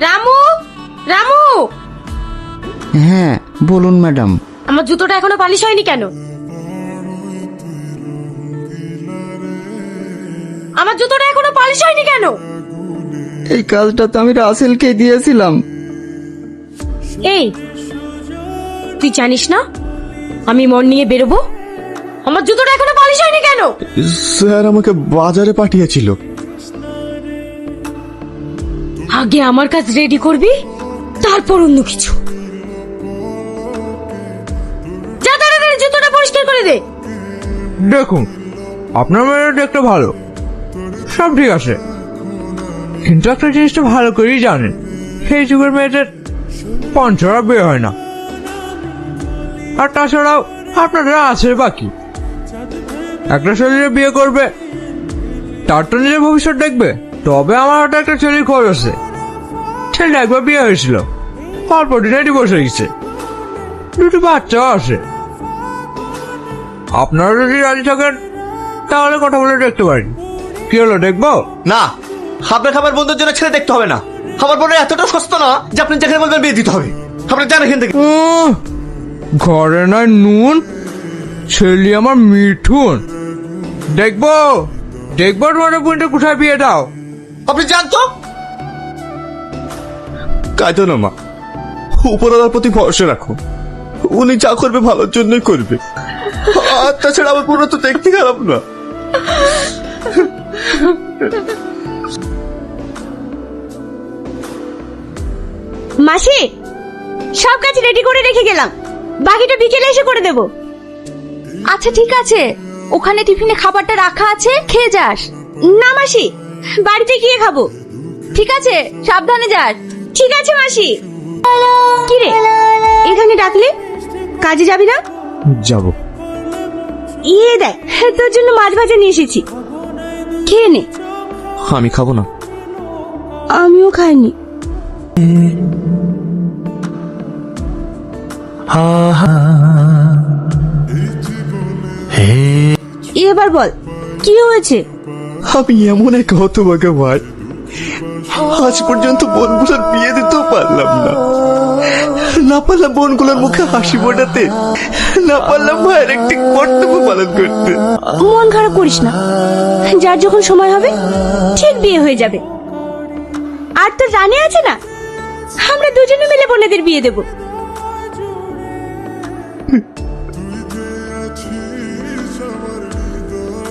রামু, রামু। হ্যাঁ বলুন ম্যাডাম। আমার জুতোটা এখনো পালিশ হয়নি কেন? আমার জুতোটা এখনো পালিশ হয়নি কেন? এই কাজটা তো আমি রাসেলকে দিয়েছিলাম। এই, তুই জানিস না আমি মন নিয়ে বেরোবো? আমার জুতোটা এখনো পালিশ হয়নি কেন? স্যার আমাকে বাজারে পাঠিয়েছিল। আগে আমার কাজ রেডি করবি, তারপর অন্য কিছু। যা তাড়াতাড়ি জুতোটা পরিষ্কার করে দে। দেখুন, আপনার মেয়ের দেখতে ভালো, সব ঠিক আছে, কিন্তু একটা জিনিসটা ভালো করেই জানেন, সেই যুগের মেয়েদের পঞ্চরা বিয়ে হয় না। আর তাছাড়াও আপনাদের আছে বাকি, একটা ছেলে বিয়ে করবে তার তো নিজের ভবিষ্যৎ দেখবে। তবে আমার হাতে একটা ছেলের খোঁজ আছে, ছেলেটা একবার বিয়ে হয়েছিল, অল্প দিনে ডিভোর্স হয়ে গেছে, দুটো বাচ্চাও আছে। আপনারা যদি রাজি থাকেন তাহলে কথা বলে দেখতে পারেন। কি হলো, দেখবো? না, আপনার খাবার বন্ধুর জন্য ছেলে দেখতে হবে না। আমার বোন এতটা সস্তা না যে আপনি যেখানে বলবেন বিয়ে দিতে হবে। আপনি জানেন এখান থেকে। ঘরে নয় নুন, ছেলে আমার মিঠুন। দেখবো দেখবো তোমাদের বোনটা কোথায় বিয়ে দাও। আপনি জানতো কাঁদো না মা, উপরওয়ালার প্রতি ভরসা রাখো, উনি যা করবে ভালোর জন্যই করবে। আর তাছাড়া আমার বোন তো দেখতে খারাপ না। মাসি, সব কাজ রেডি করে রেখে গেলাম, বাকিটা বিকেলে এসে করে দেব। আচ্ছা ঠিক আছে, ওখানে টিফিনে খাবারটা রাখা আছে, খেয়ে যাস। না মাসি, বাড়িতে গিয়ে খাবো। ঠিক আছে, সাবধানে যাস। ঠিক আছে মাসি। কি রে, এখানে ডাকলে কাজে যাবি না? যাব। ইয়ে দেখ, তোর জন্য মাছ ভাজা নিয়ে এসেছি, খেয়ে নে। আমি খাবো না। আমিও খাইনি। এবার বল, কি হয়েছে? আমি এমন এক হতভাগা ভাই, আজ পর্যন্ত বোনগুলোর বিয়ে দিতেও পারলাম না। না পারলাম বোনগুলোর মুখে হাসি ফোটাতে, না পারলাম ভাইয়ের একটি কর্তব্য পালন করতে। মন খারাপ করিস না, যার যখন সময় হবে ঠিক বিয়ে হয়ে যাবে। আর তো জানে আছে না, আমরা দুজনে মিলে বোনেদের বিয়ে দেবো।